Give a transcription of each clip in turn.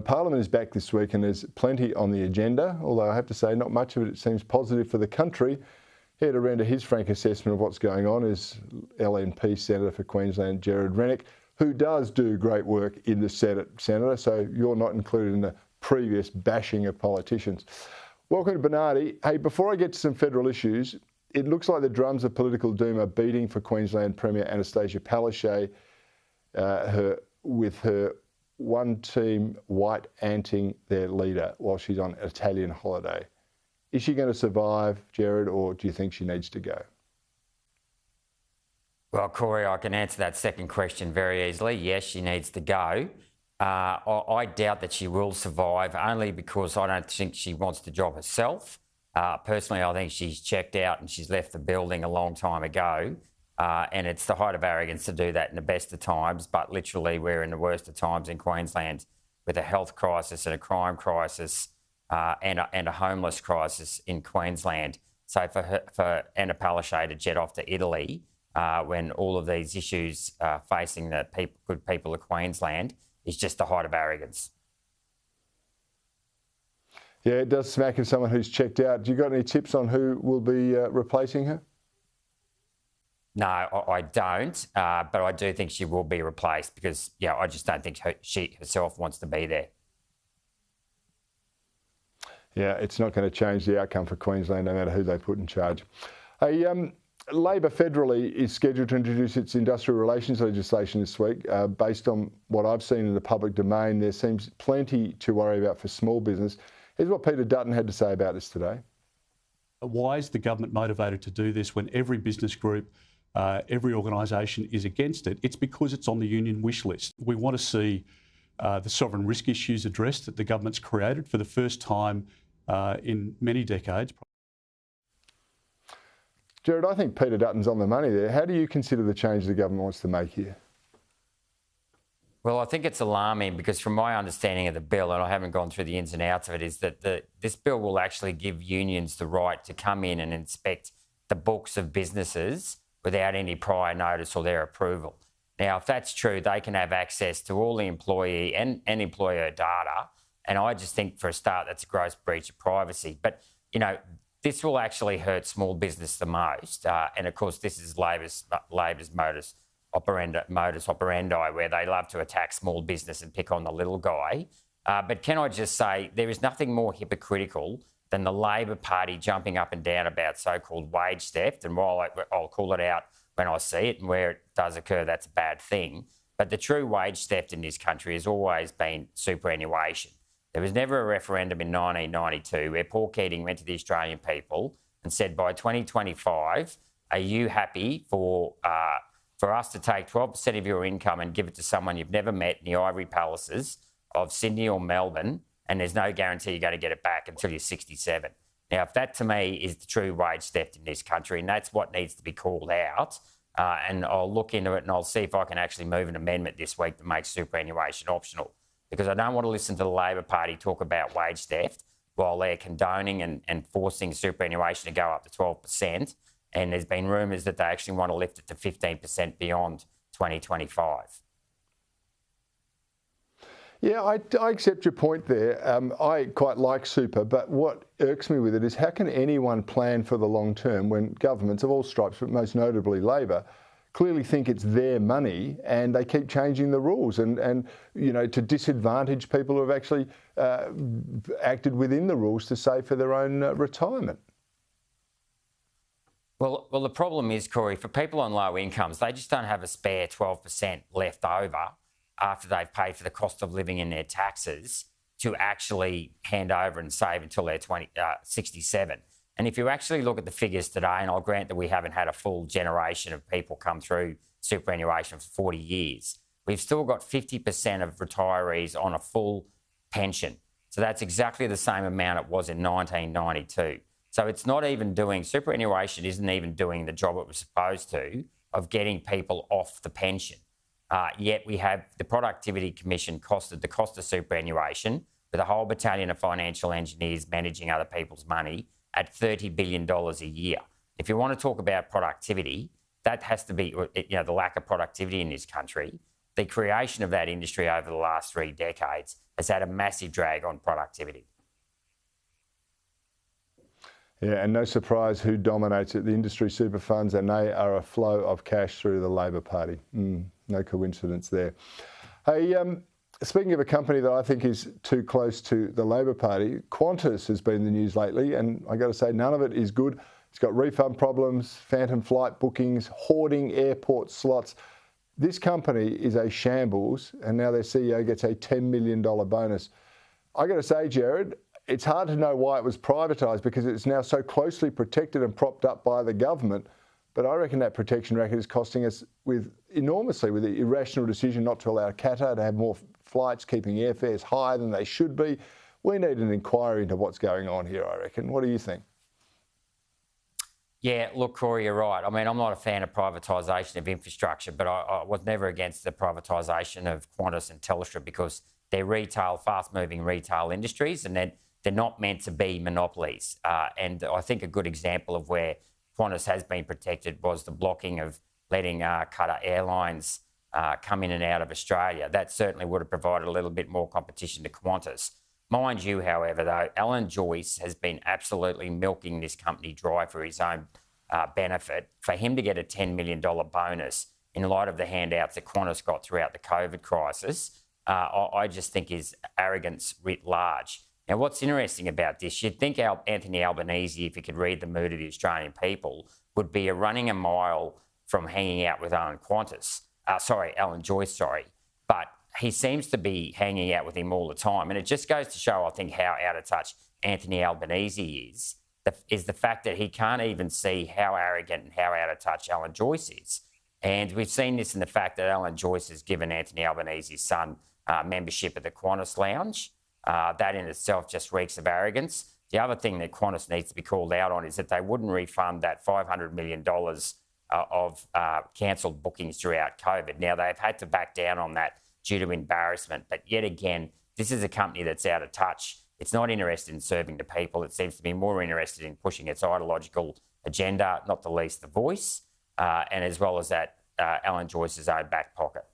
Parliament is back this week and there's plenty on the agenda, although I have to say not much of it seems positive for the country. Here to render his frank assessment of what's going on is LNP Senator for Queensland, Gerard Rennick, who does do great work in the Senate, Senator, so you're not included in the previous bashing of politicians. Welcome to Bernardi. Hey, before I get to some federal issues, it looks like the drums of political doom are beating for Queensland Premier Annastacia Palaszczuk, with her one team white anting their leader while she's on Italian holiday. Is she going to survive, Gerard, or do you think she needs to go? Well, Cory, I can answer that second question very easily. Yes, she needs to go. I doubt that she will survive, only because I don't think she wants the job herself. Personally, I think she's checked out and she's left the building a long time ago. And it's the height of arrogance to do that in the best of times, but literally we're in the worst of times in Queensland with a health crisis and a crime crisis and a homeless crisis in Queensland. So for Anna Palaszczuk to jet off to Italy when all of these issues facing the good people of Queensland is just the height of arrogance. Yeah, it does smack of someone who's checked out. Do you got any tips on who will be replacing her? No, I don't, but I do think she will be replaced because, I just don't think she herself wants to be there. Yeah, it's not going to change the outcome for Queensland, no matter who they put in charge. Hey, Labor federally is scheduled to introduce its industrial relations legislation this week. Based on what I've seen in the public domain, there seems plenty to worry about for small business. Here's what Peter Dutton had to say about this today. Why is the government motivated to do this when every business group, every organisation is against it? It's because it's on the union wish list. We want to see the sovereign risk issues addressed that the government's created for the first time in many decades. Gerard, I think Peter Dutton's on the money there. How do you consider the change the government wants to make here? Well, I think it's alarming because from my understanding of the bill, and I haven't gone through the ins and outs of it, is that this bill will actually give unions the right to come in and inspect the books of businesses without any prior notice or their approval. Now, if that's true, they can have access to all the employee and employer data. And I just think, for a start, that's a gross breach of privacy. But, this will actually hurt small business the most. And, of course, this is Labor's modus operandi, where they love to attack small business and pick on the little guy. But can I just say, there is nothing more hypocritical than the Labor Party jumping up and down about so-called wage theft. And while I'll call it out when I see it, and where it does occur, that's a bad thing. But the true wage theft in this country has always been superannuation. There was never a referendum in 1992 where Paul Keating went to the Australian people and said, by 2025, are you happy for us to take 12% of your income and give it to someone you've never met in the ivory palaces of Sydney or Melbourne, and there's no guarantee you're going to get it back until you're 67. Now, if that to me is the true wage theft in this country, and that's what needs to be called out, and I'll look into it and I'll see if I can actually move an amendment this week that makes superannuation optional, because I don't want to listen to the Labor Party talk about wage theft while they're condoning and forcing superannuation to go up to 12%. And there's been rumours that they actually want to lift it to 15% beyond 2025. Yeah, I accept your point there. I quite like super, but what irks me with it is how can anyone plan for the long term when governments of all stripes, but most notably Labor, clearly think it's their money and they keep changing the rules and to disadvantage people who have actually acted within the rules to save for their own retirement? Well, the problem is, Cory, for people on low incomes, they just don't have a spare 12% left over after they've paid for the cost of living in their taxes to actually hand over and save until they're 67. And if you actually look at the figures today, and I'll grant that we haven't had a full generation of people come through superannuation for 40 years, we've still got 50% of retirees on a full pension. So that's exactly the same amount it was in 1992. So it's not even superannuation isn't even doing the job it was supposed to of getting people off the pension. Yet we have the Productivity Commission costed the cost of superannuation with a whole battalion of financial engineers managing other people's money at $30 billion a year. If you want to talk about productivity, that has to be, the lack of productivity in this country, the creation of that industry over the last 3 decades has had a massive drag on productivity. Yeah, and no surprise who dominates it, the industry super funds, and they are a flow of cash through the Labor Party. No coincidence there. Hey, speaking of a company that I think is too close to the Labor Party, Qantas has been in the news lately, and I got to say none of it is good. It's got refund problems, phantom flight bookings, hoarding airport slots. This company is a shambles, and now their CEO gets a $10 million bonus. I got to say, Jared, it's hard to know why it was privatised because it's now so closely protected and propped up by the government. But I reckon that protection racket is costing us enormously with the irrational decision not to allow Qatar to have more flights, keeping airfares higher than they should be. We need an inquiry into what's going on here, I reckon. What do you think? Yeah, look, Cory, you're right. I mean, I'm not a fan of privatisation of infrastructure, but I was never against the privatisation of Qantas and Telstra because they're retail, fast-moving retail industries, and they're not meant to be monopolies. And I think a good example of where Qantas has been protected was the blocking of letting Qatar Airlines come in and out of Australia. That certainly would have provided a little bit more competition to Qantas. Mind you, however, though, Alan Joyce has been absolutely milking this company dry for his own benefit. For him to get a $10 million bonus in light of the handouts that Qantas got throughout the COVID crisis, I just think is arrogance writ large. Now, what's interesting about this, you'd think Anthony Albanese, if he could read the mood of the Australian people, would be running a mile from hanging out with Alan Joyce, but he seems to be hanging out with him all the time. And it just goes to show, I think, how out of touch Anthony Albanese is the fact that he can't even see how arrogant and how out of touch Alan Joyce is. And we've seen this in the fact that Alan Joyce has given Anthony Albanese's son membership at the Qantas Lounge. That in itself just reeks of arrogance. The other thing that Qantas needs to be called out on is that they wouldn't refund that $500 million of cancelled bookings throughout COVID. Now, they've had to back down on that due to embarrassment. But yet again, this is a company that's out of touch. It's not interested in serving the people. It seems to be more interested in pushing its ideological agenda, not the least The Voice, and as well as that, Alan Joyce's own back pocket.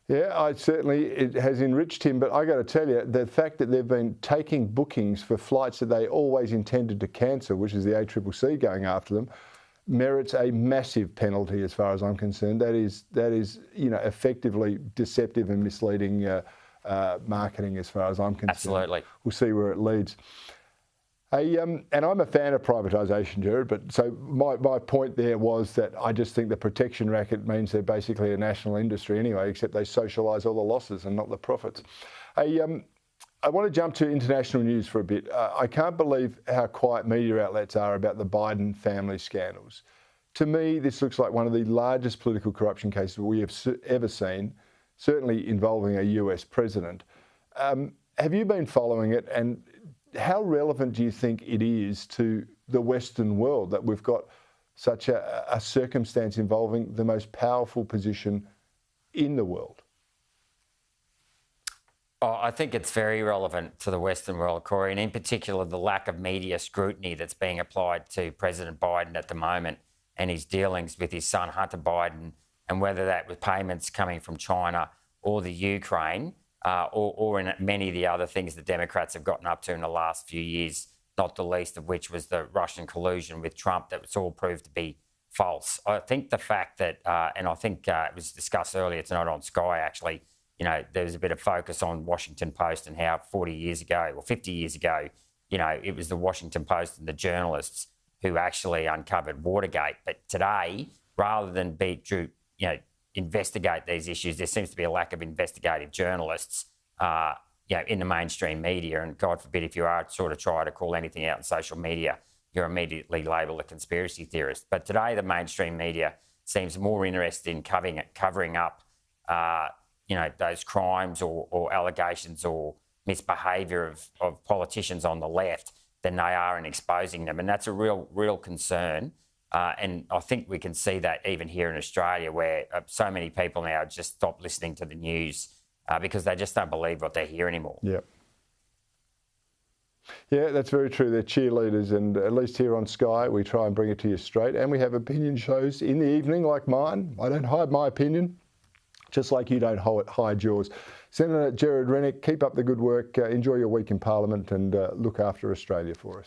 Yeah, it has enriched him, but I got to tell you, the fact that they've been taking bookings for flights that they always intended to cancel, which is the ACCC going after them, merits a massive penalty as far as I'm concerned. That is, effectively deceptive and misleading marketing as far as I'm concerned. Absolutely. We'll see where it leads. And I'm a fan of privatisation, Jared, but so my point there was that I just think the protection racket means they're basically a national industry anyway, except they socialise all the losses and not the profits. I want to jump to international news for a bit. I can't believe how quiet media outlets are about the Biden family scandals. To me, this looks like one of the largest political corruption cases we have ever seen, certainly involving a US president. Have you been following it, and how relevant do you think it is to the Western world that we've got such a circumstance involving the most powerful position in the world? Oh, I think it's very relevant to the Western world, Cory, and in particular the lack of media scrutiny that's being applied to President Biden at the moment and his dealings with his son Hunter Biden, and whether that was payments coming from China or the Ukraine, or in many of the other things the Democrats have gotten up to in the last few years, not the least of which was the Russian collusion with Trump that was all proved to be false. I think the fact that, and I think it was discussed earlier tonight on Sky actually, there was a bit of focus on Washington Post and how 40 years ago or 50 years ago, it was the Washington Post and the journalists who actually uncovered Watergate. But today, rather than investigate these issues, there seems to be a lack of investigative journalists, in the mainstream media. And God forbid, if you are sort of try to call anything out in social media, you're immediately labelled a conspiracy theorist. But today, the mainstream media seems more interested in covering up those crimes or allegations or misbehaviour of politicians on the left than they are in exposing them. And that's a real concern. And I think we can see that even here in Australia, where so many people now just stop listening to the news because they just don't believe what they hear anymore. Yeah. Yeah, that's very true. They're cheerleaders, and at least here on Sky, we try and bring it to you straight. And we have opinion shows in the evening like mine. I don't hide my opinion, just like you don't hide yours. Senator Gerard Rennick, keep up the good work. Enjoy your week in Parliament and look after Australia for us.